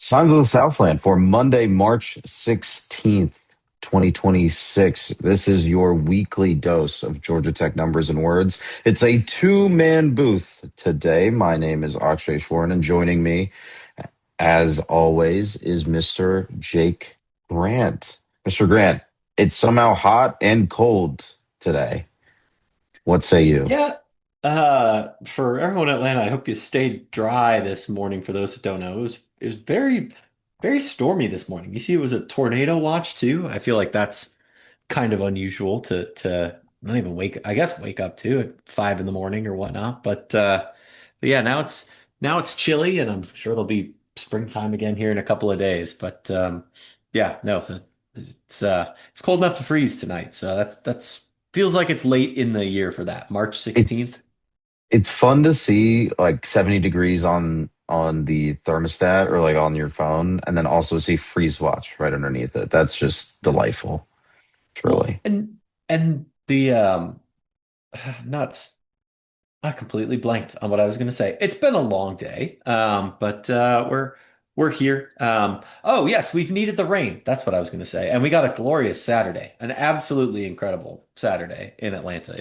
Signs of the Southland for Monday, March 16th, 2026. This is your weekly dose of Georgia Tech numbers and words. It's a two-man booth today. My name is Akshay Easwaran, and joining me, as always, is Mr. Jake Grant. Mr. Grant, it's somehow hot and cold today. What say you? Yeah. For everyone in Atlanta, I hope you stayed dry this morning. For those that don't know, it was very stormy this morning. You see, it was a tornado watch too. I feel like that's kind of unusual to not even I guess wake up to at 5 in the morning or whatnot. But yeah, now it's chilly, and I'm sure there'll be springtime again here in a couple of days. But yeah, no, it's cold enough to freeze tonight. So that's feels like it's late in the year for that. March It's 16th. it's fun to see like 70 degrees on the thermostat or like on your phone, and then also see freeze watch right underneath it. That's just delightful, Well, truly. and the not I completely blanked on what I was going to say. It's been a long day, but we're here. Oh yes, we've needed the rain. That's what I was going to say, and we got a glorious Saturday, an absolutely incredible Saturday in Atlanta.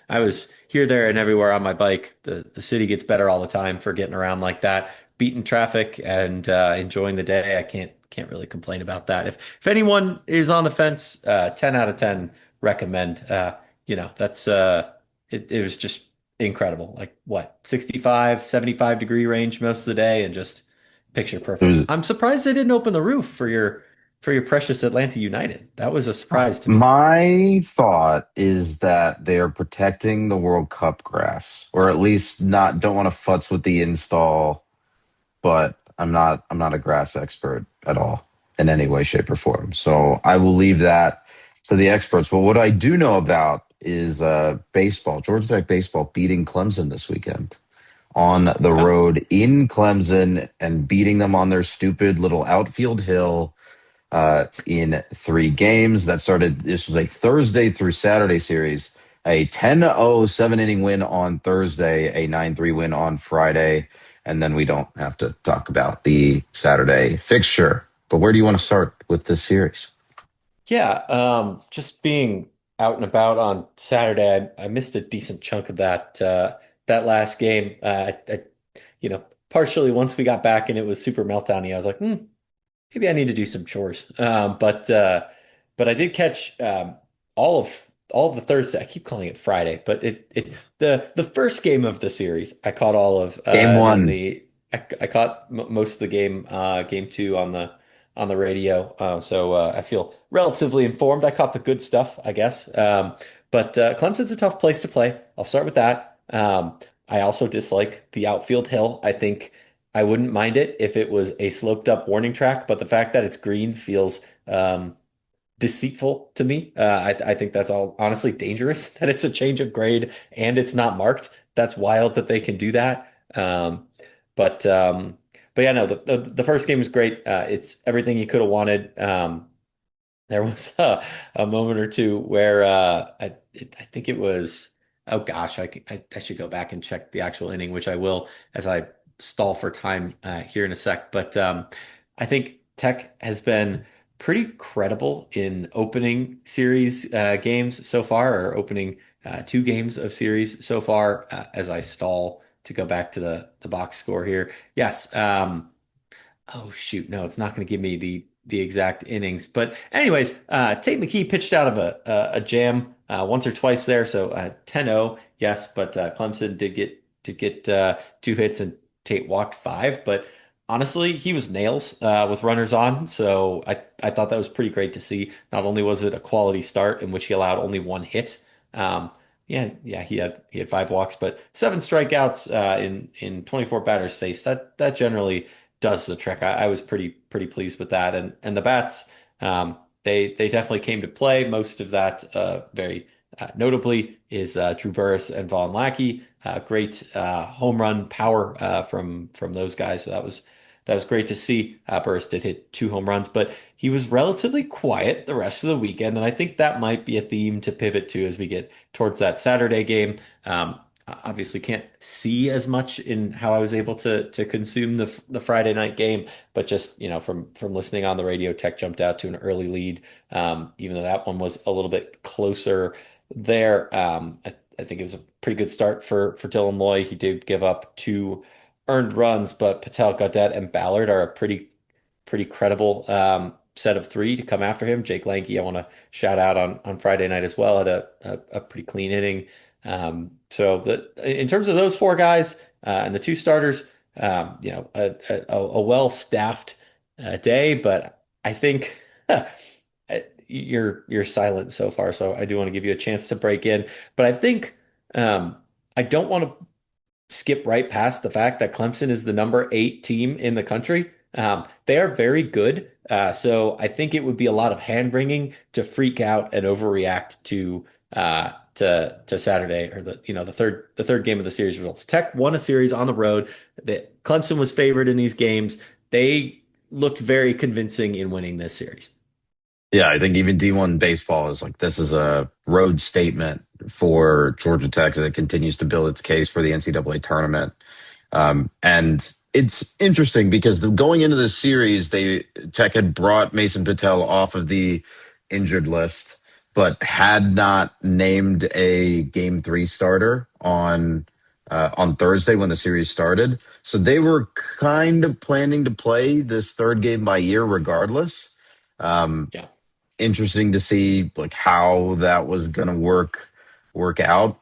I was here, there, and everywhere on my bike. The city gets better all the time for getting around like that, beating traffic and enjoying the day. I can't really complain about that. If anyone is on the fence, 10 out of 10 recommend. That's it was just incredible. Like what, 65, 75 degree range most of the day and just picture It perfect. was I'm surprised they didn't open the roof for your precious Atlanta United. That was a surprise to me. my thought is that they are protecting the World Cup grass, or at least not don't want to futz with the install, but I'm not a grass expert at all in any way, shape, or form. So I will leave that to the experts. But what I do know about is baseball. Georgia Tech baseball beating Clemson this weekend on the Yeah. road in Clemson and beating them on their stupid little outfield hill in three games. That started, this was a Thursday through Saturday series, a 10-0 7 inning win on Thursday, a 9-3 win on Friday. And then we don't have to talk about the Saturday fixture. But where do you want to start with this series? Yeah, just being out and about on Saturday, I missed a decent chunk of that last game. Partially once we got back and it was super meltdowny, I was like, maybe I need to do some chores. But I did catch all of the Thursday. I keep calling it Friday, but the first game of the series I caught all of, Game and then one. I caught most of the game two on the radio. So I feel relatively informed. I caught the good stuff, I guess. But Clemson's a tough place to play. I'll start with that. I also dislike the outfield hill. I think I wouldn't mind it if it was a sloped up warning track, but the fact that it's green feels deceitful to me. I think that's all honestly dangerous that it's a change of grade and it's not marked. That's wild that they can do that. But um, but yeah, no, the first game was great. It's everything you could have wanted. There was a moment or two where I think it was, oh gosh, I should go back and check the actual inning, which I will as I stall for time here in a sec. But I think Tech has been pretty credible in opening series games so far, or opening two games of series so far. As I stall to go back to the box score here, yes. Oh shoot, no, it's not going to give me the exact innings. But anyways, Tate McKee pitched out of a jam once or twice there, so 10-0, yes. But Clemson did get two hits and Tate walked five. But honestly, he was nails with runners on, so I thought that was pretty great to see. Not only was it a quality start in which he allowed only one hit. Yeah, he had five walks, but seven strikeouts in 24 batters faced. That generally does the trick. I was pretty pleased with that, and the bats, they definitely came to play. Most of that, very notably, is Drew Burress and Vaughn Lackey. Great home run power from those guys. So that was great to see. Burress did hit two home runs, but he was relatively quiet the rest of the weekend, and I think that might be a theme to pivot to as we get towards that Saturday game. obviously can't see as much in how I was able to consume the Friday night game, but just from listening on the radio, Tech jumped out to an early lead, even though that one was a little bit closer there. I think it was a pretty good start for Dylan Loy. He did give up two earned runs, but Patel, Gaudet, and Ballard are a pretty credible set of three to come after him. Jake Lanky, I want to shout out on Friday night as well, had a pretty clean inning. In terms of those four guys and the two starters, a well-staffed day, but I think you're silent so far, so I do want to give you a chance to break in. But I think I don't want to skip right past the fact that Clemson is the number 8 team in the country. They are very good. So I think it would be a lot of hand wringing to freak out and overreact to Saturday or the third game of the series results. Tech won a series on the road. Clemson was favored in these games. They looked very convincing in winning this series. Yeah, I think even D1 baseball is like this is a road statement for Georgia Tech as it continues to build its case for the NCAA tournament. And it's interesting because going into this series, Tech had brought Mason Patel off of the injured list, but had not named a game three starter on Thursday when the series started. So they were kind of planning to play this third game by ear regardless. Um, Yeah. Interesting to see like how that was going to work out.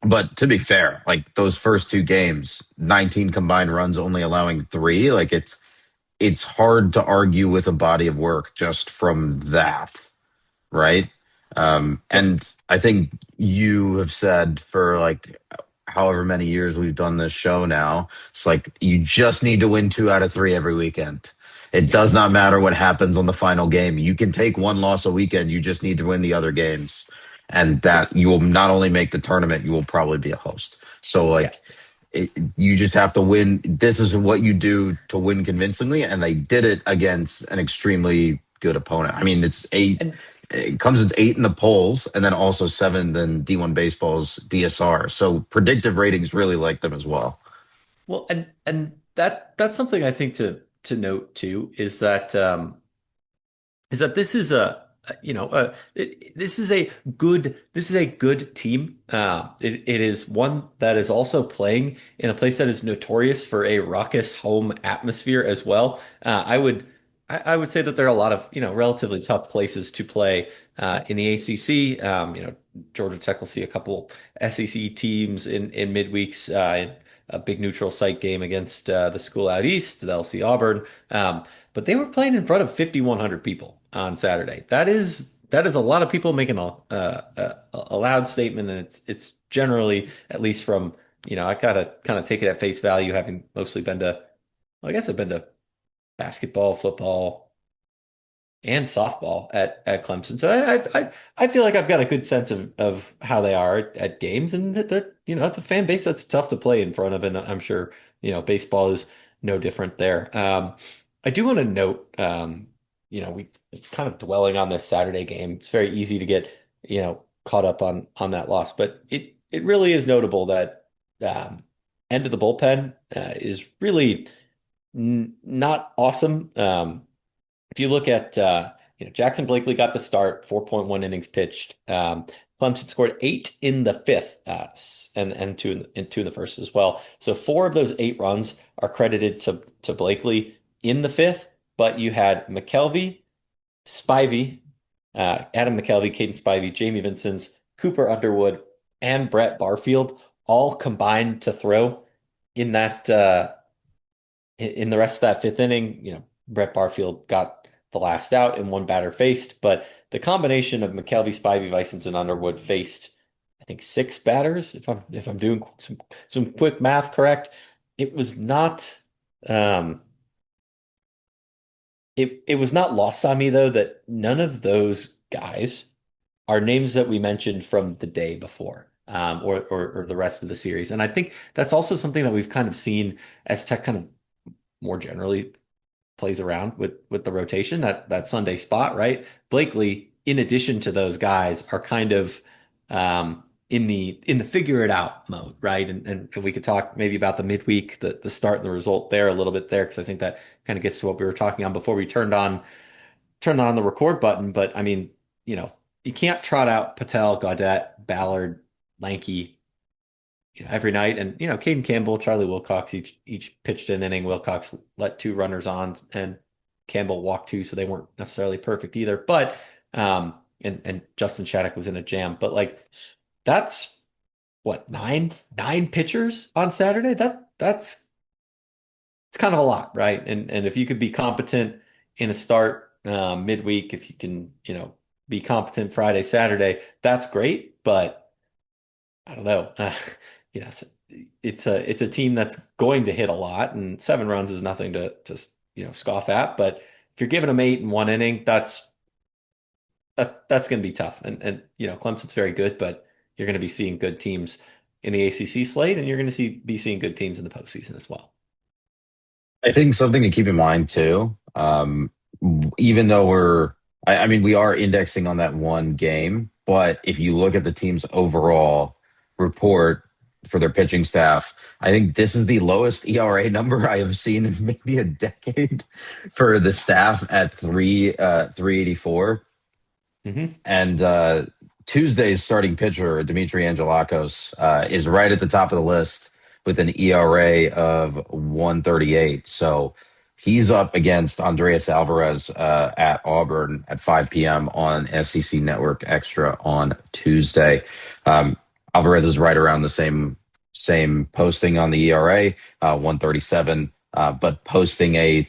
But to be fair, like those first two games, 19 combined runs, only allowing three, like it's hard to argue with a body of work just from that, right? Yep. And I think you have said for like however many years we've done this show now, it's like you just need to win two out of three every weekend. It Yeah. does not matter what happens on the final game. You can take one loss a weekend. You just need to win the other games. And Yep. that you will not only make the tournament, you will probably be a host. So, Yeah. like, you just have to win. This is what you do to win convincingly. And they did it against an extremely good opponent. I mean, it's eight. And It comes as eight in the polls, and then also seven in D1 Baseball's DSR. So predictive ratings really like them as well. well, and that's something I think to note too is that this is this is a good team. It is one that is also playing in a place that is notorious for a raucous home atmosphere as well. I would say that there are a lot of relatively tough places to play in the ACC. Georgia Tech will see a couple SEC teams in midweeks. In a big neutral site game against the school out east. They'll see Auburn. But they were playing in front of 5,100 people on Saturday. That is a lot of people making a loud statement, and it's generally, at least from I gotta kind of take it at face value, having mostly been to, well, I guess I've been to basketball, football, and softball at Clemson. So I feel like I've got a good sense of how they are at games, and that it's a fan base that's tough to play in front of, and I'm sure baseball is no different there. I do want to note, we kind of dwelling on this Saturday game. It's very easy to get caught up on that loss, but it really is notable that end of the bullpen is really not awesome. If you look at, Jackson Blakely got the start, 4.1 innings pitched. Clemson scored eight in the fifth, and two in the first as well. So four of those 8 runs are credited to Blakely in the fifth, but you had McKelvey, Spivey, Adam McKelvey, Caden Spivey, Jamie Vincents, Cooper Underwood, and Brett Barfield all combined to throw in that in the rest of that fifth inning. Brett Barfield got the last out and one batter faced, but the combination of McKelvey, Spivey, Vicens, and Underwood faced, I think, 6 batters. If I'm doing some quick math correct, it was not um, it was not lost on me though that none of those guys are names that we mentioned from the day before. Or the rest of the series. And I think that's also something that we've kind of seen as Tech kind of more generally plays around with the rotation, that Sunday spot, right? Blakely, in addition to those guys, are kind of in the figure it out mode, right? And we could talk maybe about the midweek, the start and the result there a little bit there, because I think that kind of gets to what we were talking on before we turned on the record button. But I mean, you can't trot out Patel, Gaudette, Ballard, Lanky, every night. And Caden Campbell, Charlie Wilcox each pitched an inning. Wilcox let two runners on, and Campbell walked two, so they weren't necessarily perfect either. But and Justin Shattuck was in a jam. But like that's what nine pitchers on Saturday. That's it's kind of a lot, right? And if you could be competent in a start midweek, if you can be competent Friday, Saturday, that's great. But I don't know. Yes, it's a team that's going to hit a lot, and 7 runs is nothing to scoff at. But if you're giving them 8 in 1 inning, that's going to be tough. And Clemson's very good, but you're going to be seeing good teams in the ACC slate, and you're going to be seeing good teams in the postseason as well. I think something to keep in mind too, even though I mean, we are indexing on that one game, but if you look at the team's overall report for their pitching staff, I think this is the lowest ERA number I have seen in maybe a decade for the staff at 384. Hmm. And Tuesday's starting pitcher, Dimitri Angelakos, is right at the top of the list with an ERA of 138. So he's up against Andreas Alvarez at Auburn at 5 p.m. on SEC Network Extra on Tuesday. Alvarez is right around the same posting on the ERA, 137, but posting a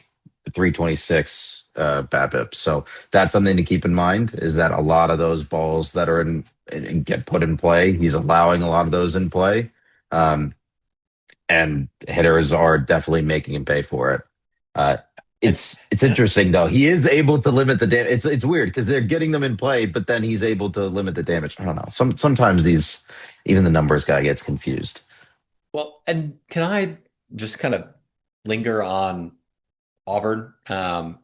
326 BABIP. So that's something to keep in mind, is that a lot of those balls that are in get put in play, he's allowing a lot of those in play. Um, and hitters are definitely making him pay for it. Uh, And it's interesting though. He is able to limit the damage. It's weird because they're getting them in play, but then he's able to limit the damage. I don't know. Sometimes these even the numbers guy gets confused. well, and can I just kind of linger on Auburn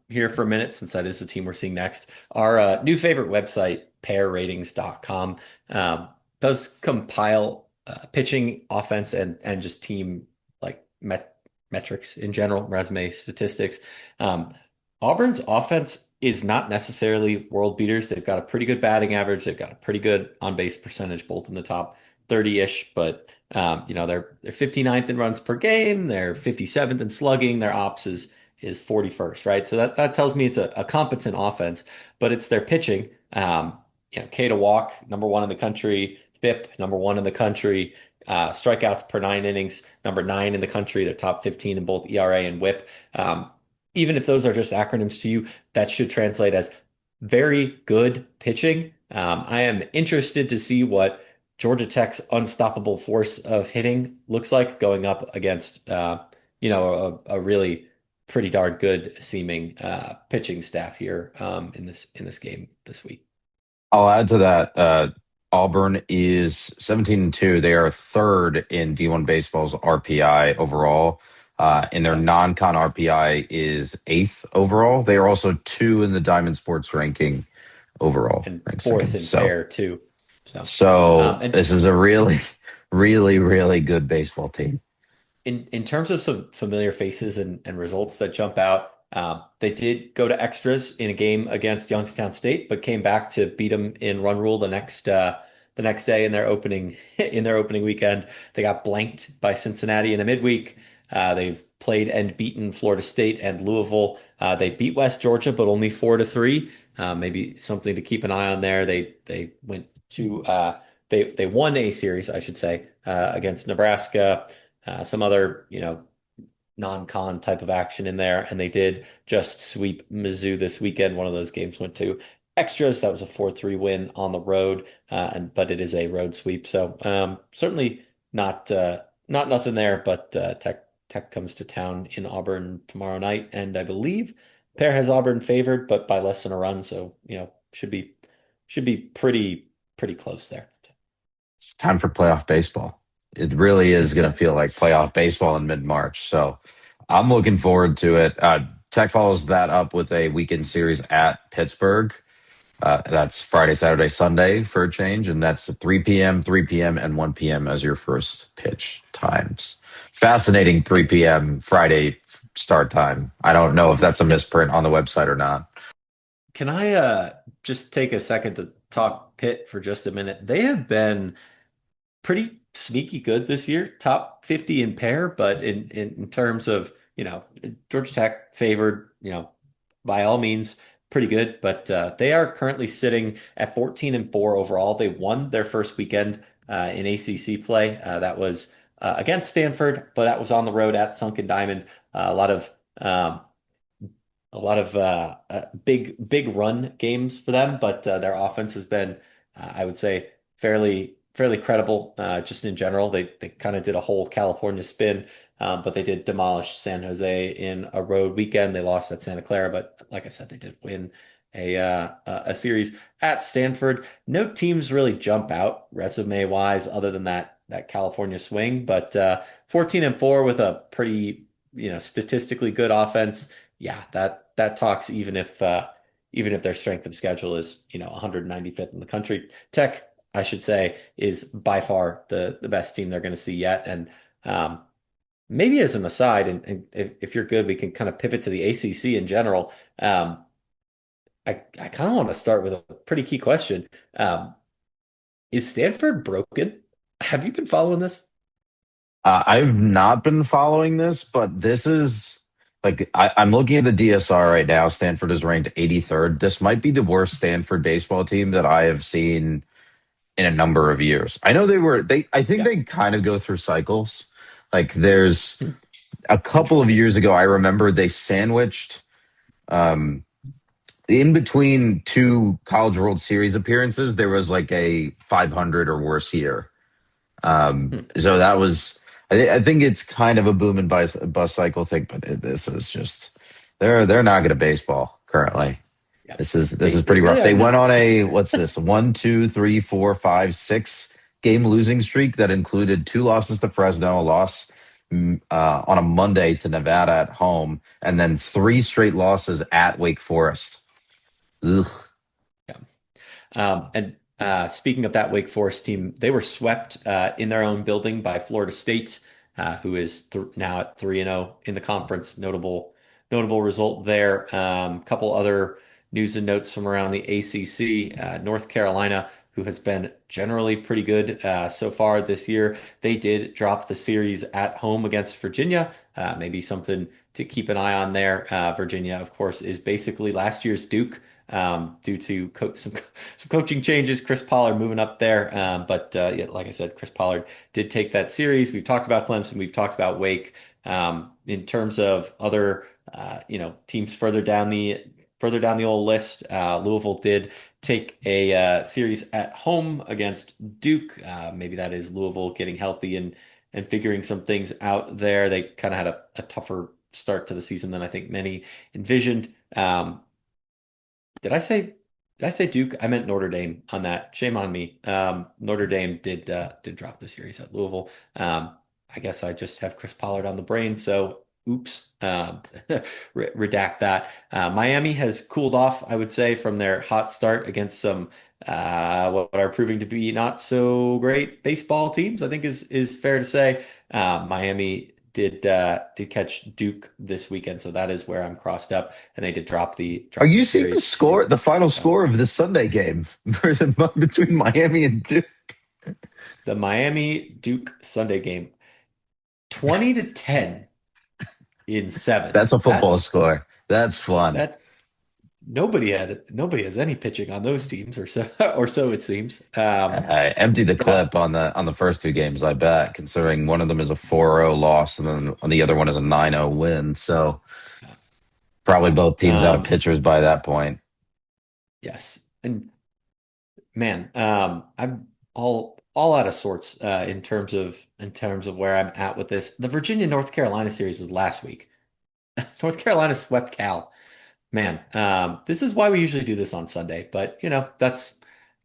here for a minute, since that is the team we're seeing next. Our new favorite website, pairratings.com, does compile pitching, offense, and just team like metrics in general, resume statistics. Um, Auburn's offense is not necessarily world beaters. They've got a pretty good batting average. They've got a pretty good on base percentage, both in the top 30-ish, but they're 59th in runs per game. They're 57th in slugging. Their ops is 41st, right? So that tells me it's a competent offense, but it's their pitching. K to walk, number one in the country, FIP, number one in the country, strikeouts per 9 innings, number nine in the country. They're top 15 in both ERA and WHIP. Even if those are just acronyms to you, that should translate as very good pitching. I am interested to see what Georgia Tech's unstoppable force of hitting looks like going up against, a really pretty darn good seeming pitching staff here in this game this week. I'll add to that. Auburn is 17-2. They are third in D1 baseball's RPI overall. And their Yeah, non-con RPI is eighth overall. They are also two in the Diamond Sports ranking overall, and ranked fourth second. in So, pair too. So, and this is a really, really, really good baseball team. in terms of some familiar faces and results that jump out, they did go to extras in a game against Youngstown State, but came back to beat them in run rule the next day in their opening in their opening weekend. They got blanked by Cincinnati in a midweek. They've played and beaten Florida State and Louisville. They beat West Georgia, but only 4-3. Maybe something to keep an eye on there. They went to they won a series, I should say, against Nebraska. Some other, non-con type of action in there, and they did just sweep Mizzou this weekend. One of those games went to extras. That was a 4-3 win on the road, but it is a road sweep. So certainly not nothing there, but Tech comes to town in Auburn tomorrow night, and I believe Pair has Auburn favored, but by less than a run. So should be pretty close there. It's time for playoff baseball. It really is going to feel like playoff baseball in mid-March. So I'm looking forward to it. Tech follows that up with a weekend series at Pittsburgh. That's Friday, Saturday, Sunday for a change, and that's 3 p.m., 3 p.m., and 1 p.m. as your first pitch times. Fascinating 3 p.m. Friday start time. I don't know if that's a misprint on the website or not. Can I just take a second to talk Pitt for just a minute? They have been pretty sneaky good this year, top 50 in pair, but in terms of, Georgia Tech favored, by all means, pretty good, but they are currently sitting at 14-4 overall. They won their first weekend in ACC play. That was against Stanford, but that was on the road at Sunken Diamond. Um, a lot of big run games for them, but their offense has been, I would say, fairly credible. Just in general, they kind of did a whole California spin, but they did demolish San Jose in a road weekend. They lost at Santa Clara, but like I said, they did win a series at Stanford. No teams really jump out resume wise, other than that California swing, but 14-4 with a pretty statistically good offense. Yeah, that talks even if their strength of schedule is 195th in the country. Tech, I should say, is by far the best team they're going to see yet. And maybe as an aside, and if you're good, we can kind of pivot to the ACC in general. I kind of want to start with a pretty key question. Is Stanford broken? Have you been following this? I've not been following this, but this is like I'm looking at the DSR right now. Stanford is ranked 83rd. This might be the worst Stanford baseball team that I have seen in a number of years. I know I think Yeah. they kind of go through cycles. Like there's Hmm. a couple of Interesting. years ago, I remember they sandwiched um, in between two College World Series appearances. There was like a 500 or worse year. Hmm. So that was, I think it's kind of a boom and bust cycle thing, but this is just they're not good at baseball currently. Yeah. This is They pretty really rough. are They went on not. a what's this 1, 2, 3, 4, 5, 6 game losing streak that included two losses to Fresno, a loss on a Monday to Nevada at home, and then three straight losses at Wake Forest. Ugh. Yeah. And speaking of that Wake Forest team, they were swept in their own building by Florida State, who is now at 3-0 in the conference. Notable result there. Couple other news and notes from around the ACC. North Carolina, who has been generally pretty good so far this year, they did drop the series at home against Virginia. Maybe something to keep an eye on there. Virginia, of course, is basically last year's Duke due to some coaching changes. Chris Pollard moving up there, but yeah, like I said, Chris Pollard did take that series. We've talked about Clemson, we've talked about Wake. In terms of other teams further down the old list, Louisville did take a series at home against Duke. Maybe that is Louisville getting healthy and figuring some things out there. They kind of had a tougher start to the season than I think many envisioned. Did I say did I say Duke? I meant Notre Dame on that. Shame on me. Notre Dame did drop the series at Louisville. I guess I just have Chris Pollard on the brain, so oops. Redact that. Miami has cooled off, I would say, from their hot start against some what are proving to be not so great baseball teams, I think is fair to say. Miami did catch Duke this weekend, so that is where I'm crossed up, and they did Are drop the you seeing the series score, to the final home. score of this Sunday game between Miami and Duke? The Miami Duke Sunday game, 20-10 in seven. That's a football That score. That's fun. that nobody has any pitching on those teams, or so or so it seems. I emptied the Yeah. clip on the first two games, I bet, considering one of them is a 4-0 loss and then on the other one is a 9-0 win. So probably Yeah. both teams out of Um, pitchers by that point. yes. And man, I'm all out of sorts in terms of where I'm at with this. The Virginia North Carolina series was last week. North Carolina swept Cal. Man, this is why we usually do this on Sunday, but that's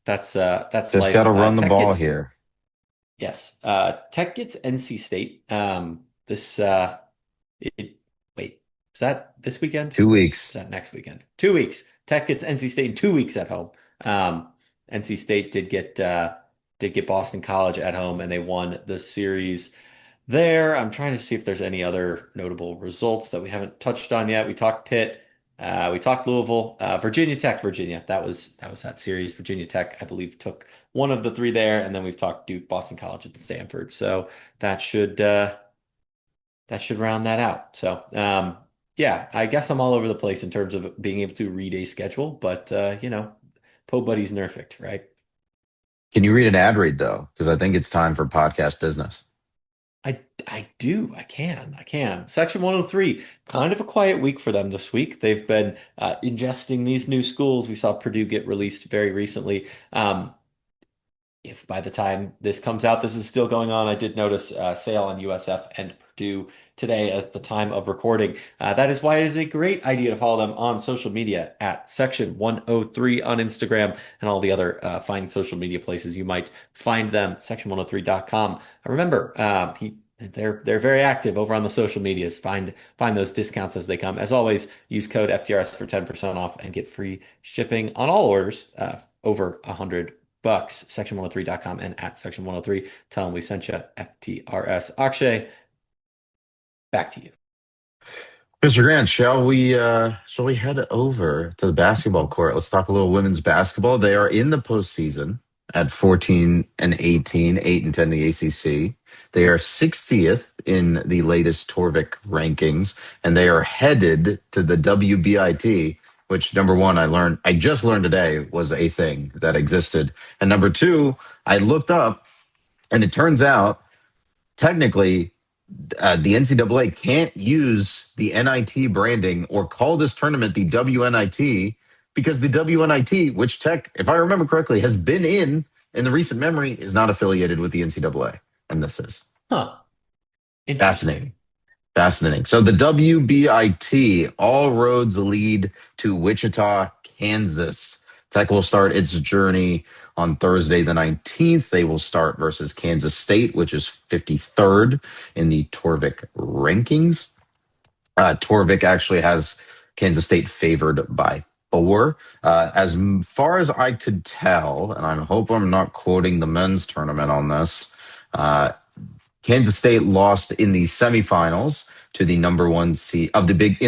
Just got life. to run the Tech ball gets here. Yes, Tech gets NC State. This it, wait, is that this weekend? Is 2 weeks. that next weekend? 2 weeks. Tech gets NC State in 2 weeks at home. NC State did get Boston College at home, and they won the series there. I'm trying to see if there's any other notable results that we haven't touched on yet. We talked Pitt, we talked Louisville, Virginia Tech, Virginia. That was that series. Virginia Tech, I believe, took one of the three there, and then we've talked Duke, Boston College, and Stanford. So that should uh, that should round that out. So yeah, I guess I'm all over the place in terms of being able to read a schedule, but Po Buddy's nerfed, right? Can you read an ad read though? Because I think it's time for podcast business. I do. I can. Section 103, kind of a quiet week for them this week. They've been ingesting these new schools. We saw Purdue get released very recently. If by the time this comes out, this is still going on, I did notice sale on USF and Purdue today as the time of recording. That is why it is a great idea to follow them on social media at Section 103 on Instagram and all the other fine social media places you might find them. Section103.com. Remember, they're very active over on the social medias. Find those discounts as they come. As always, use code FTRS for 10% off and get free shipping on all orders over 100 bucks. Section103.com and at Section103. Tell them we sent you. FTRS. Akshay, back to you. Mr. Grant, shall we head over to the basketball court? Let's talk a little women's basketball. They are in the postseason at 14 and 18, 8 and 10 in the ACC. They are 60th in the latest Torvik rankings, and they are headed to the WBIT, which number one, I just learned today was a thing that existed. And number two, I looked up and it turns out technically the NCAA can't use the NIT branding or call this tournament the WNIT because the WNIT, which Tech, if I remember correctly, has been in the recent memory, is not affiliated with the NCAA. And this is Huh. Interesting. fascinating. Fascinating. So the WBIT, all roads lead to Wichita, Kansas. Tech will start its journey on Thursday, the 19th. They will start versus Kansas State, which is 53rd in the Torvik rankings. Torvik actually has Kansas State favored by 4. As far as I could tell, and I hope I'm not quoting the men's tournament on this, Kansas State lost in the semifinals to the number one seed of the Big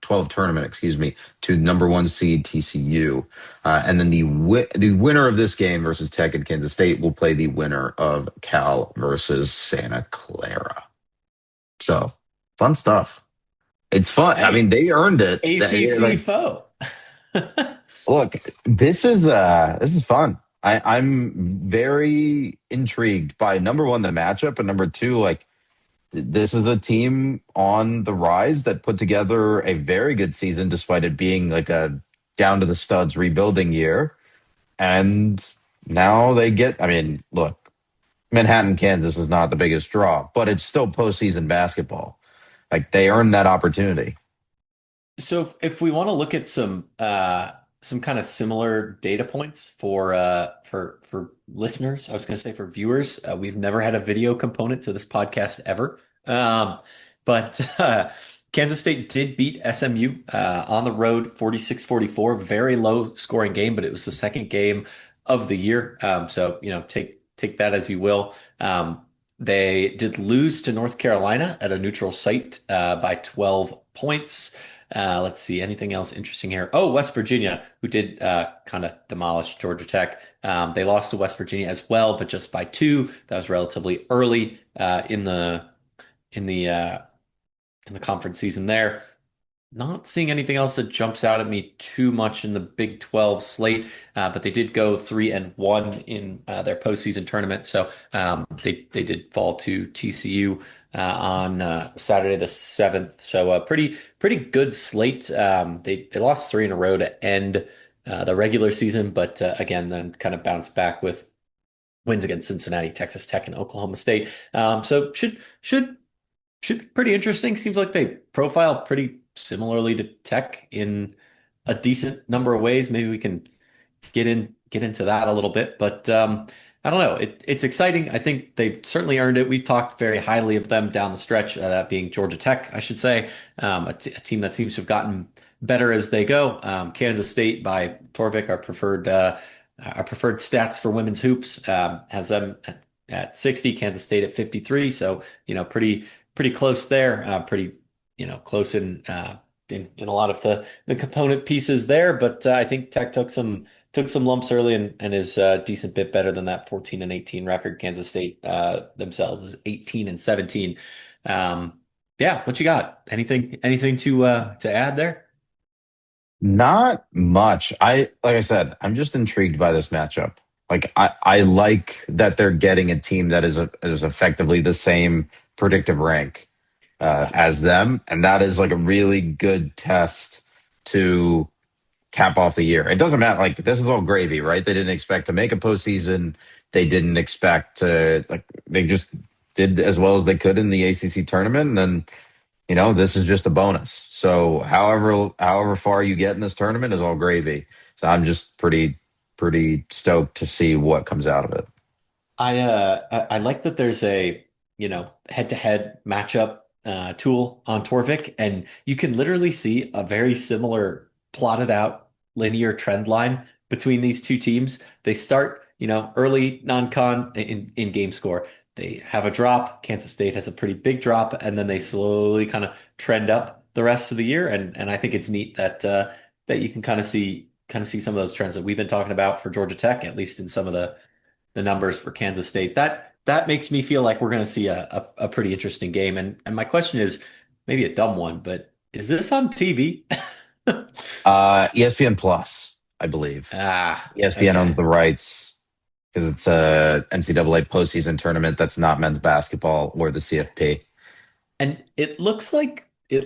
12 tournament, excuse me, to number one seed TCU, and then the winner of this game versus Tech and Kansas State will play the winner of Cal versus Santa Clara. So fun stuff. It's fun. I Hey, mean, they earned it. ACC Like, foe. look, this is fun. I'm very intrigued by number one, the matchup, and number two, like this is a team on the rise that put together a very good season despite it being like a down to the studs rebuilding year. And now they get, I mean, look, Manhattan, Kansas is not the biggest draw, but it's still postseason basketball. Like they earned that opportunity. So if we want to look at some kind of similar data points for listeners, I was going to say for viewers, we've never had a video component to this podcast ever. But Kansas State did beat SMU on the road 46-44, very low scoring game, but it was the second game of the year. So, take that as you will. They did lose to North Carolina at a neutral site by 12 points. Let's see, anything else interesting here? Oh, West Virginia, who did kind of demolish Georgia Tech. They lost to West Virginia as well, but just by 2. That was relatively early in the uh, in the conference season there. Not seeing anything else that jumps out at me too much in the Big 12 slate, but they did go 3-1 in their postseason tournament. So they did fall to TCU on Saturday the 7th. So a pretty good slate. They lost 3 in a row to end the regular season, but again, then kind of bounced back with wins against Cincinnati, Texas Tech, and Oklahoma State. So should be pretty interesting. Seems like they profile pretty similarly to Tech in a decent number of ways. Maybe we can get into that a little bit, but I don't know. It's exciting. I think they've certainly earned it. We've talked very highly of them down the stretch. That being Georgia Tech, I should say, a team that seems to have gotten better as they go. Kansas State by Torvik, our preferred stats for women's hoops, has them at 60, Kansas State at 53. So, pretty close there. Pretty, close in a lot of the component pieces there. But I think Tech took some lumps early and is a decent bit better than that 14-18 record. Kansas State themselves is 18-17. Yeah, what you got? Anything to add there? Not much. Like I said, I'm just intrigued by this matchup. Like I like that they're getting a team that is effectively the same predictive rank Yeah. as them, and that is like a really good test to cap off the year. It doesn't matter. Like this is all gravy, right? They didn't expect to make a postseason. They didn't expect to like. They just did as well as they could in the ACC tournament, and then this is just a bonus. So however far you get in this tournament is all gravy. So I'm just pretty stoked to see what comes out of it. I like that there's a head-to-head matchup tool on Torvik, and you can literally see a very similar plotted out linear trend line between these two teams. They start, early non-con in game score. They have a drop. Kansas State has a pretty big drop, and then they slowly kind of trend up the rest of the year. And I think it's neat that you can kind of see some of those trends that we've been talking about for Georgia Tech, at least in some of the numbers for Kansas State. That makes me feel like we're going to see a pretty interesting game. And my question is maybe a dumb one, but is this on TV? ESPN Plus, I believe. ESPN owns Okay. the rights because it's a NCAA postseason tournament that's not men's basketball or the CFP. And it looks like the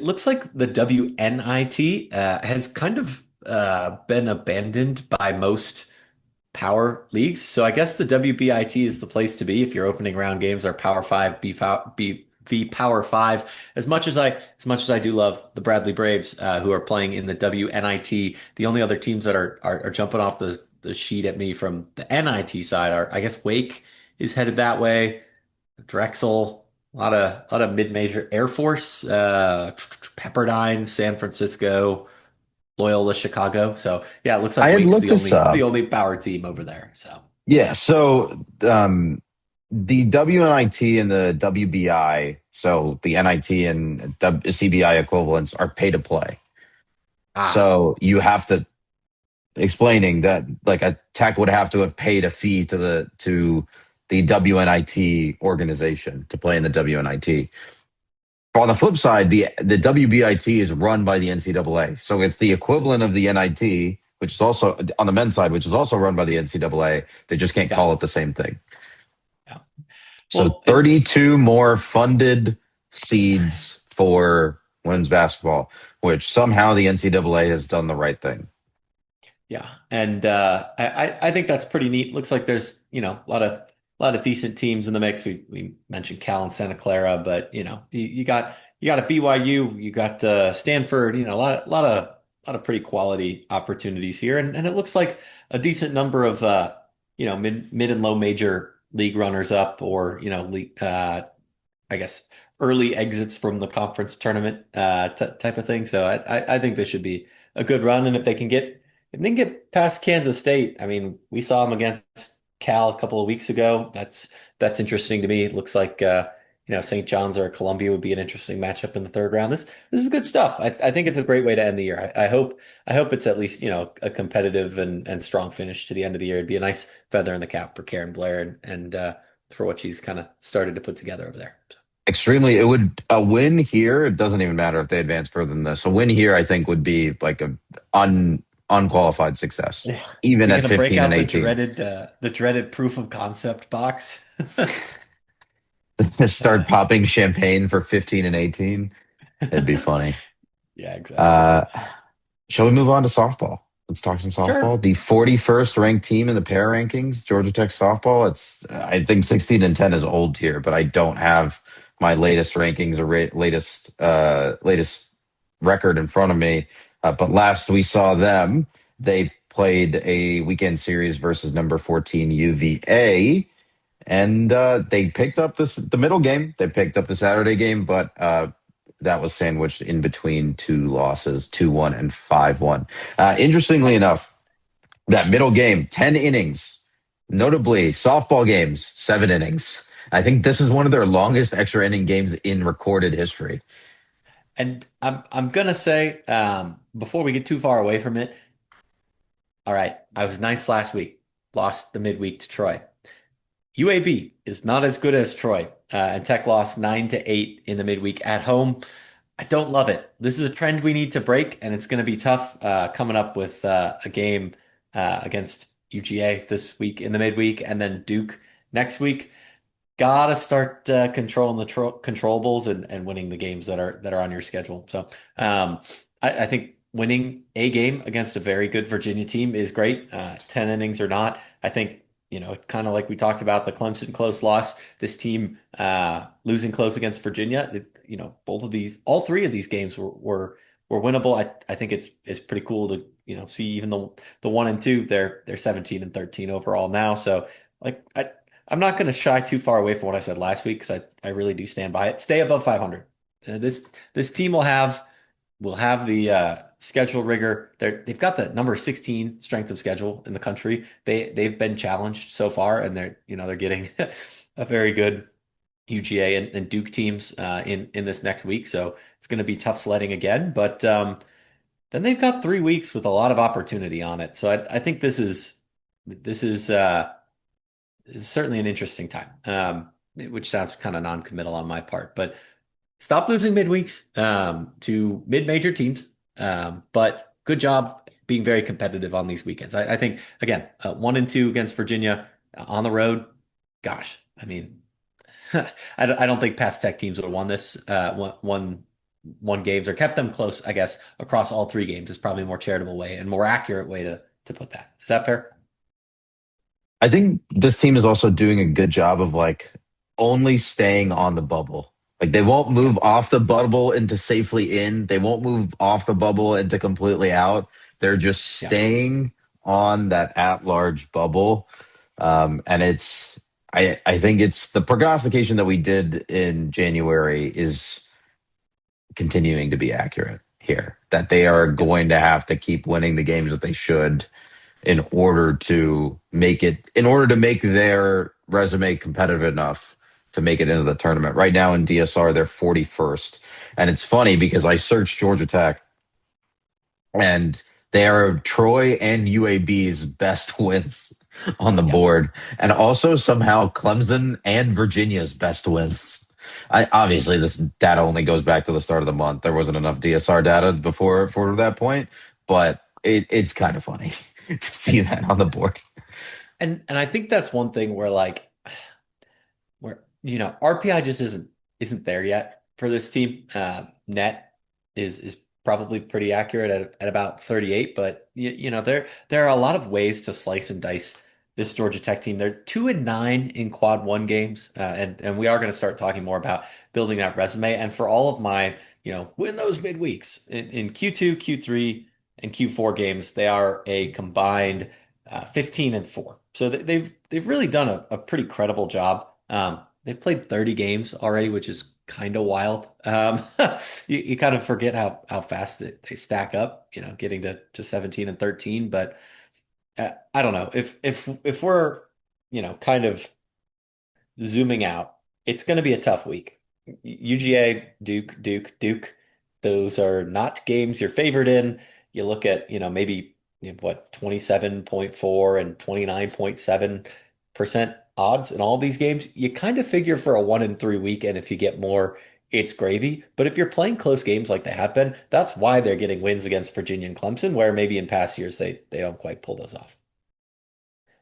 WNIT has kind of been abandoned by most power leagues. So I guess the WBIT is the place to be if your opening round games are Power Five, B Power Five. As much as I do love the Bradley Braves, who are playing in the WNIT, the only other teams that are jumping off the sheet at me from the NIT side are, I guess, Wake is headed that way, Drexel, a lot of mid-major, Air Force, Pepperdine, San Francisco, Loyola Chicago. So yeah, it looks I like had Wake's looked the this only the up. only power team over there. So Yeah, so the WNIT and the WBI, so the NIT and CBI equivalents are pay to play. ah, So you have to explaining that like a tech would have to have paid a fee to the WNIT organization to play in the WNIT. On the flip side, the WBIT is run by the NCAA, so it's the equivalent of the NIT, which is also on the men's side, which is also run by the NCAA. They just can't yeah, call it the same thing. yeah. So Well, 32 more funded seeds for women's basketball, which somehow the NCAA has done the right thing. yeah, and I think that's pretty neat. Looks like there's a lot of decent teams in the mix. We mentioned Cal and Santa Clara, but you got a BYU, you got Stanford. A lot of pretty quality opportunities here, and it looks like a decent number of mid and low major league runners up, or I guess early exits from the conference tournament type of thing. So I think this should be a good run, and if they can get past Kansas State, I mean, we saw them against Cal a couple of weeks ago. That's interesting to me. It looks like St. John's or Columbia would be an interesting matchup in the third round. This is good stuff. I think it's a great way to end the year. I hope it's at least a competitive and strong finish to the end of the year. It'd be a nice feather in the cap for Karen Blair and for what she's kind of started to put together over there. So, Extremely, it would a win here. It doesn't even matter if they advance further than this. A win here, I think, would be like a unqualified success, yeah. even You're at gonna break 15 and out the 18. dreaded proof of concept box. Start popping champagne for 15 and 18. It'd be funny. Yeah, exactly. Uh, shall we move on to softball? Let's talk some softball. Sure. The 41st ranked team in the pair rankings, Georgia Tech softball. I think 16 and 10 is old tier, but I don't have my latest rankings or latest record in front of me. But last we saw them, they played a weekend series versus number 14 UVA, and they picked up the middle game. They picked up the Saturday game, but that was sandwiched in between two losses, 2-1 and 5-1. Interestingly enough, that middle game, 10 innings, notably softball games, 7 innings. I think this is one of their longest extra inning games in recorded history. And I'm gonna say, before we get too far away from it, all right, I was ninth last week, lost the midweek to Troy. UAB is not as good as Troy, and Tech lost 9-8 in the midweek at home. I don't love it. This is a trend we need to break, and it's going to be tough coming up with a game against UGA this week in the midweek, and then Duke next week. Gotta start controlling the controllables and winning the games that are on your schedule. So I think winning a game against a very good Virginia team is great. 10 innings or not, I think it's kind of like we talked about the Clemson close loss. This team losing close against Virginia. All three of these games were winnable. I think it's pretty cool to see even the 1 and 2. They're 17 and 13 overall now. So like I'm not going to shy too far away from what I said last week because I really do stand by it. Stay above 500. This team will have the schedule rigor. They've got the number 16 strength of schedule in the country. They've been challenged so far, and they're getting a very good UGA and Duke teams in this next week. So it's going to be tough sledding again. But then they've got 3 weeks with a lot of opportunity on it. So I think this is certainly an interesting time, which sounds kind of non-committal on my part, but stop losing midweeks to mid-major teams. But good job being very competitive on these weekends. I think again, 1 and 2 against Virginia on the road. Gosh, I mean, I don't think past Tech teams would have won this one games or kept them close. I guess across all three games is probably a more charitable way and more accurate way to put that. Is that fair? I think this team is also doing a good job of like only staying on the bubble. Like they won't Yeah, move off the bubble into safely in. They won't move off the bubble into completely out. They're just yeah. staying on that at-large bubble. And I think it's the prognostication that we did in January is continuing to be accurate here. That they are Yep. going to have to keep winning the games that they should in order to make their resume competitive enough to make it into the tournament. Right now in DSR, they're 41st. And it's funny because I searched Georgia Tech and they are Troy and UAB's best wins on the Yep. board, and also somehow Clemson and Virginia's best wins. Obviously, this data only goes back to the start of the month. There wasn't enough DSR data before for that point, but it's kind of funny to see And that on the board. and I think that's one thing where like where RPI just isn't there yet for this team. Net is probably pretty accurate at about 38, but there are a lot of ways to slice and dice this Georgia Tech team. They're 2-9 in quad one games, and we are going to start talking more about building that resume. And for all of my win those midweeks in Q2, Q3, and Q4 games, they are a combined 15-4. So they've really done a pretty credible job. They've played 30 games already, which is kind of wild. You kind of forget how fast they stack up, getting to 17 and 13. But I don't know if we're kind of zooming out, it's going to be a tough week. UGA, Duke, Duke, Duke. Those are not games you're favored in. You look at, maybe what 27.4 and 29.7% odds in all these games. You kind of figure for a 1-3 weekend, if you get more, it's gravy. But if you're playing close games like they have been, that's why they're getting wins against Virginia and Clemson, where maybe in past years they don't quite pull those off.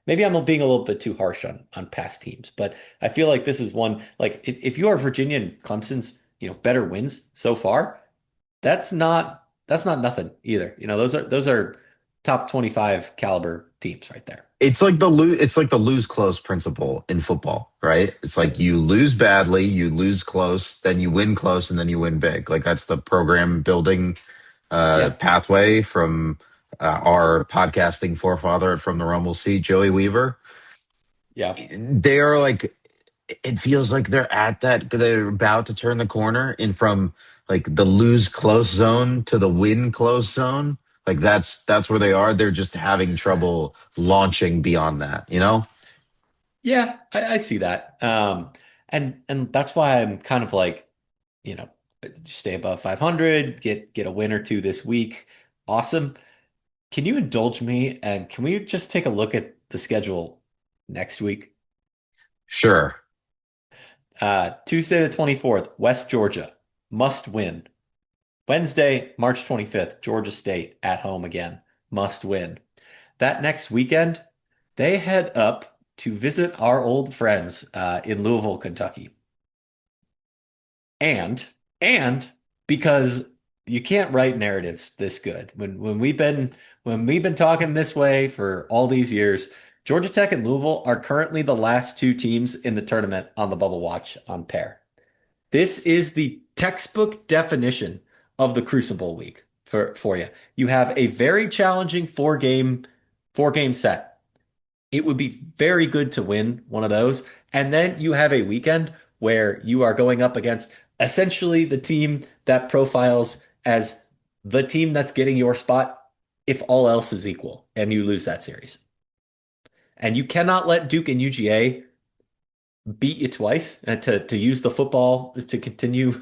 Maybe I'm being a little bit too harsh on past teams, but I feel like this is one like if you are Virginia and Clemson's, better wins so far, that's not nothing either. Those are top 25 caliber teams right there. It's like the lose close principle in football, right? It's like you lose badly, you lose close, then you win close, and then you win big. Like that's the program building Yeah. pathway from our podcasting forefather from the Rumble seat, Joey Weaver. Yeah. They are like it feels like they're about to turn the corner in from like the lose close zone to the win close zone. Like that's where they are. They're just having trouble launching beyond that, you know? Yeah, I see that. And that's why I'm kind of like, you know, stay above 500, get a win or two this week. Awesome. Can you indulge me and can we just take a look at the schedule next week? Sure. Tuesday the 24th, West Georgia, must win. Wednesday, March 25th, Georgia State at home again, must win. That next weekend, they head up to visit our old friends in Louisville, Kentucky. And and because you can't write narratives this good. When we've been talking this way for all these years, Georgia Tech and Louisville are currently the last two teams in the tournament on the bubble watch on pair. This is the textbook definition of the Crucible Week for you. You have a very challenging four game set. It would be very good to win one of those. And then you have a weekend where you are going up against essentially the team that profiles as the team that's getting your spot if all else is equal and you lose that series. And you cannot let Duke and UGA beat you twice to use the football to continue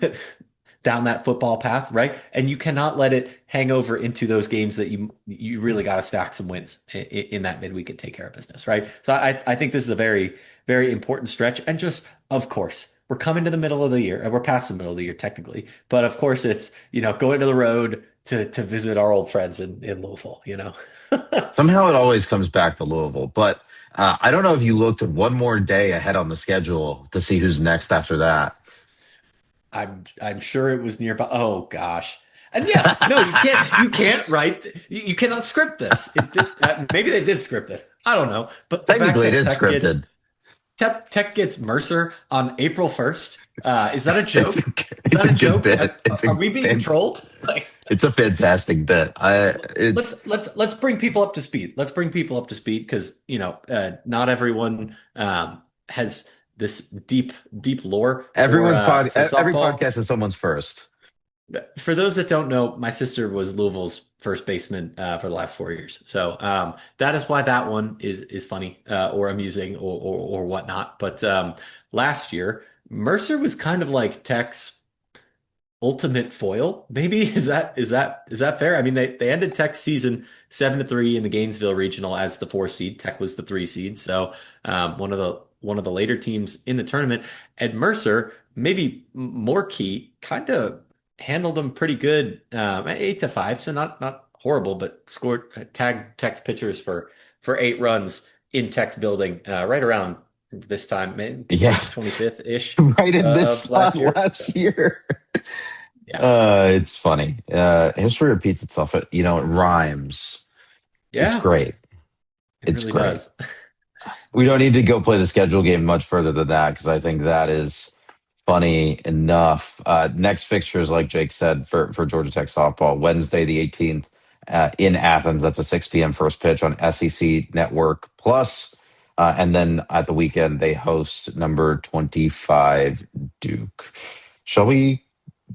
down that football path, right? And you cannot let it hang over into those games that you really got to stack some wins in that midweek and take care of business, right? So I think this is a very, very important stretch. And just, of course, we're coming to the middle of the year, and we're past the middle of the year technically, but of course it's, going to the road to visit our old friends in Louisville. Somehow it always comes back to Louisville, but I don't know if you looked one more day ahead on the schedule to see who's next after that. I'm sure it was nearby. Oh gosh. And yes, no, you can't write you cannot script this. Maybe they did script this. I don't know. But the fact Technically, it that is scripted. Tech gets Mercer on April 1st, is that a It's a, joke? Is it's that a a good joke? bit. Are we being trolled? Like, It's a fantastic bit. It's let's bring people up to speed. Let's bring people up to speed because not everyone has this deep lore for every softball. podcast is someone's first. For those that don't know, my sister was Louisville's first baseman for the last 4 years. So that is why that one is funny or amusing or whatnot. But last year, Mercer was kind of like Tech's ultimate foil. Maybe is that fair? I mean, they ended Tech's season 7-3 in the Gainesville Regional as the 4 seed. Tech was the 3 seed. So one of the later teams in the tournament. And Mercer, maybe more key, kind of handled them pretty good. 8-5, so not horrible, but scored tagged Tech's pitchers for 8 runs in Tech's building right around this time, Yeah, March 25th ish right in this of spot last year. So last year. yeah. It's funny. History repeats itself. It rhymes. It's Yeah, great. it It's really great. does. We don't need to go play the schedule game much further than that because I think that is funny enough. Next fixtures, like Jake said, for Georgia Tech softball, Wednesday the 18th in Athens. That's a 6 p.m. first pitch on SEC Network Plus. And then at the weekend, they host number 25 Duke. Shall we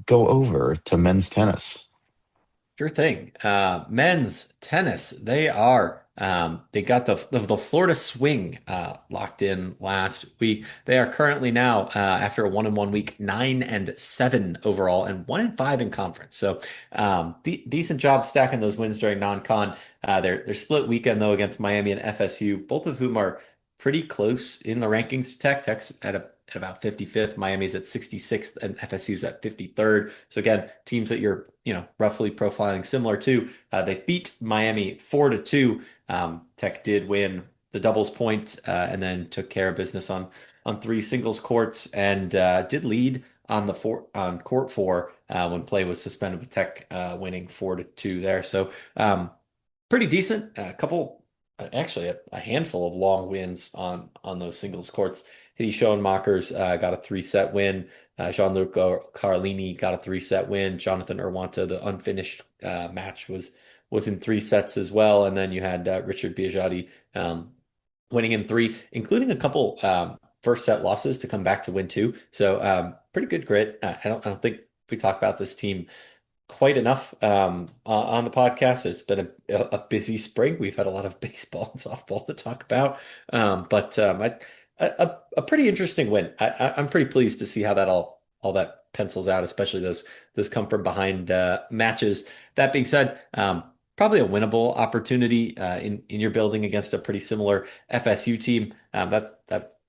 go over to men's tennis? Sure thing. Men's tennis, they got the Florida Swing locked in last week. They are currently now after a 1-1 week, 9-7 overall and 1-5 in conference. So decent job stacking those wins during non-con. They're split weekend though against Miami and FSU, both of whom are pretty close in the rankings to Tech. Tech's at about 55th. Miami's at 66th and FSU's at 53rd. So again, teams that you're, roughly profiling similar to. They beat Miami 4-2. Tech did win the doubles point, and then took care of business on 3 singles courts and did lead on court 4 when play was suspended with Tech winning 4-2 there. So pretty decent. A couple, actually, a handful of long wins on those singles courts. Hiddy Schoenmakers got a 3-set win. Gianluca Carlini got a 3-set win. Jonathan Irwanta, the unfinished match, was in 3 sets as well. And then you had Richard Biagiotti winning in 3, including a couple. first set losses to come back to win two. So pretty good grit. I don't think we talk about this team quite enough on the podcast. It's been a busy spring. We've had a lot of baseball and softball to talk about, a pretty interesting win. I'm pretty pleased to see how that all that pencils out, especially those come from behind matches. That being said, probably a winnable opportunity in your building against a pretty similar FSU team. That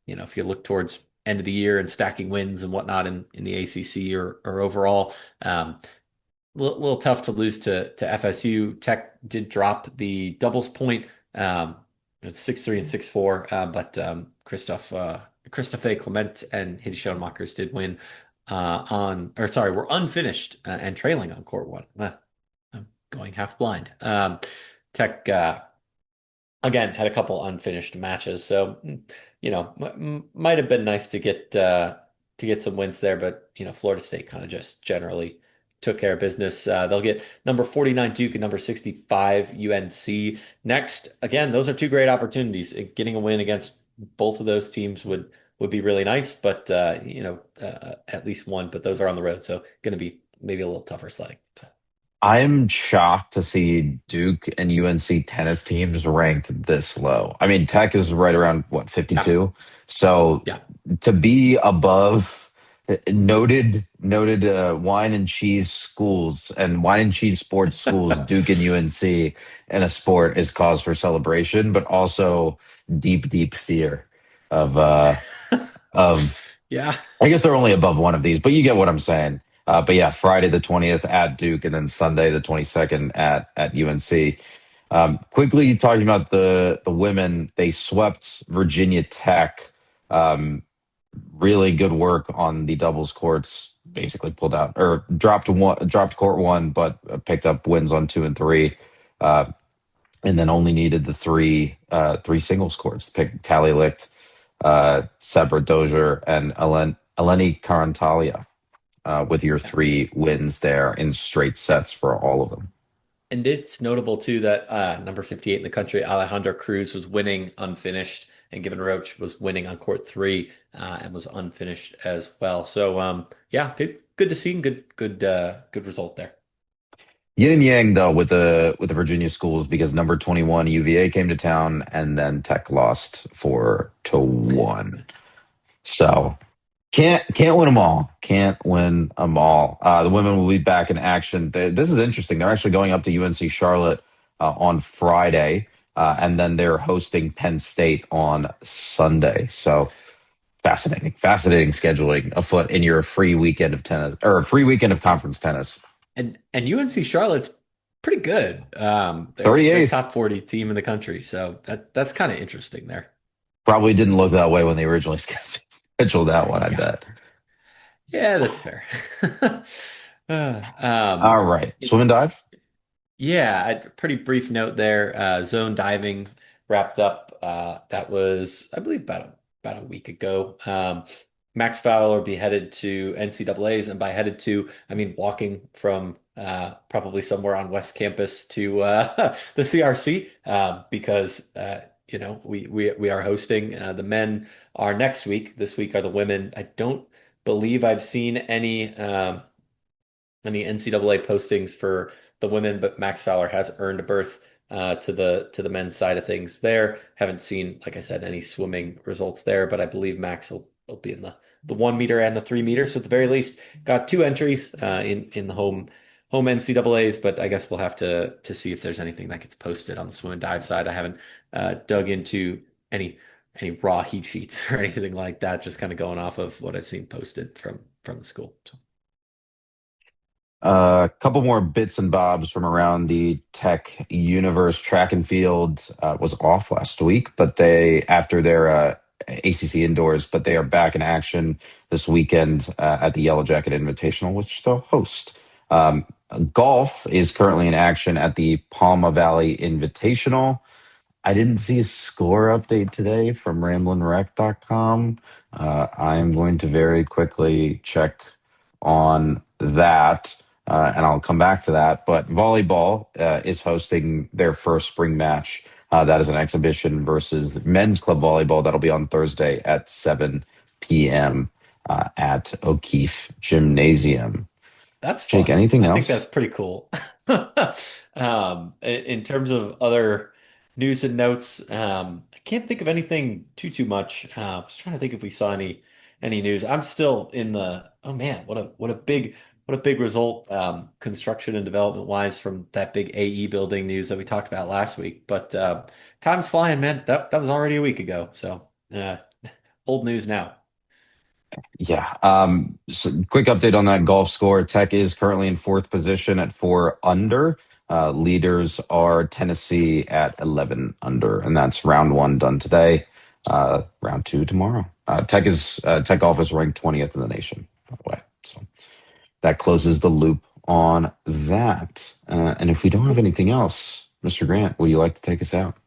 if you look towards end of the year and stacking wins and whatnot in the ACC or overall. Little tough to lose to FSU. Tech did drop the doubles point. It's 6-3 and 6-4, but Christophe Clement and Hidde Schoenmakers did win were unfinished and trailing on court one. I'm going half blind. Tech again had a couple unfinished matches, so might have been nice to get some wins there, but Florida State kind of just generally took care of business. They'll get number 49 Duke and number 65 UNC next. Again, those are two great opportunities. Getting a win against both of those teams would be really nice, but at least one. But those are on the road, so going to be maybe a little tougher sledding. I'm shocked to see Duke and UNC tennis teams ranked this low. I mean, Tech is right around what, Yeah, 52. So yeah. to be above noted wine and cheese schools and wine and cheese sports schools, Duke and UNC in a sport is cause for celebration, but also deep fear of of Yeah. I guess they're only above one of these, but you get what I'm saying. But yeah, Friday the 20th at Duke, and then Sunday the 22nd at UNC. Quickly talking about the women, they swept Virginia Tech. Really good work on the doubles courts. Basically pulled out or dropped court one, but picked up wins on two and three, and then only needed the three singles courts. Pick Tally Licht, Sabra Dozier, and Eleni Karantalia with your three wins there in straight sets for all of them. And it's notable too that number 58 in the country, Alejandra Cruz, was winning unfinished, and Given Roach was winning on court three and was unfinished as well. So yeah, good to see, and good result there. Yin and yang though with the Virginia schools because number 21 UVA came to town and then Tech lost 4-1. So can't win them all. Can't win them all. The women will be back in action. This is interesting. They're actually going up to UNC Charlotte on Friday, and then they're hosting Penn State on Sunday. So fascinating scheduling afoot in your free weekend of tennis or a free weekend of conference tennis. And UNC Charlotte's pretty good. They're 38th. top 40 team in the country, so that's kind of interesting there. Probably didn't look that way when they originally scheduled that one, I Yeah, bet. yeah, that's fair. All right. Swim and dive? Yeah, a pretty brief note there. Zone diving wrapped up. That was, I believe, about a week ago. Max Fowler will be headed to NCAA's, and by headed to, I mean walking from probably somewhere on West Campus to the CRC because we are hosting. The men are next week. This week are the women. I don't believe I've seen any NCAA postings for the women, but Max Fowler has earned a berth to the men's side of things there. Haven't seen, like I said, any swimming results there, but I believe Max will be in the 1 meter and the 3 meter. So at the very least, got two entries in the home NCAAs, but I guess we'll have to see if there's anything that gets posted on the swim and dive side. I haven't dug into any raw heat sheets or anything like that, just kind of going off of what I've seen posted from the school. So. A couple more bits and bobs from around the tech universe. Track and field was off last week, but they after their ACC indoors, but they are back in action this weekend at the Yellow Jacket Invitational, which they'll host. Golf is currently in action at the Palma Valley Invitational. I didn't see a score update today from ramblinrec.com. I'm going to very quickly check on that, and I'll come back to that. But volleyball is hosting their first spring match That is an exhibition versus men's club volleyball. That'll be on Thursday at 7 p.m. At O'Keefe Gymnasium. That's Jake, fun. anything I think that's else? pretty cool. In terms of other news and notes, I can't think of anything too much. I was trying to think if we saw any news. I'm still in the oh man, what a big result construction and development wise from that big AE building news that we talked about last week. But time's flying, man. That was already a week ago. So old news now. Yeah. So quick update on that golf score. Tech is currently in fourth position at 4 under. Leaders are Tennessee at 11 under, and that's round one done today. Round two tomorrow. Tech Golf is ranked 20th in the nation, by the way. So that closes the loop on that. And if we don't have anything else, Mr. Grant, would you like to take us out?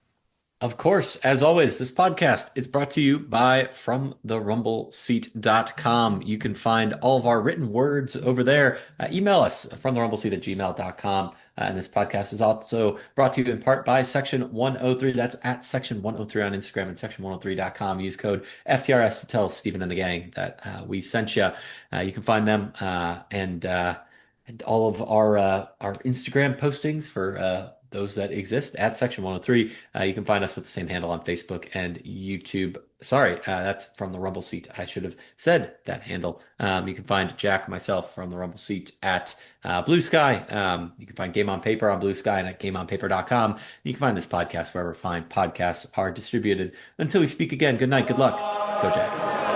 Of course, as always, this podcast is brought to you by FromTheRumbleSeat.com. You can find all of our written words over there. Email us FromTheRumbleSeat@gmail.com. And this podcast is also brought to you in part by Section 103. That's at Section 103 on Instagram and Section103.com. Use code FTRS to tell Stephen and the gang that we sent you. You can find them and all of our Instagram postings for those that exist at Section 103. You can find us with the same handle on Facebook and YouTube. Sorry, that's from the Rumble Seat. I should have said that handle. You can find Jack, myself from the Rumble Seat at Blue Sky. You can find Game on Paper on Blue Sky and at GameOnPaper.com. You can find this podcast wherever fine podcasts are distributed. Until we speak again, good night, good luck. Go Jackets.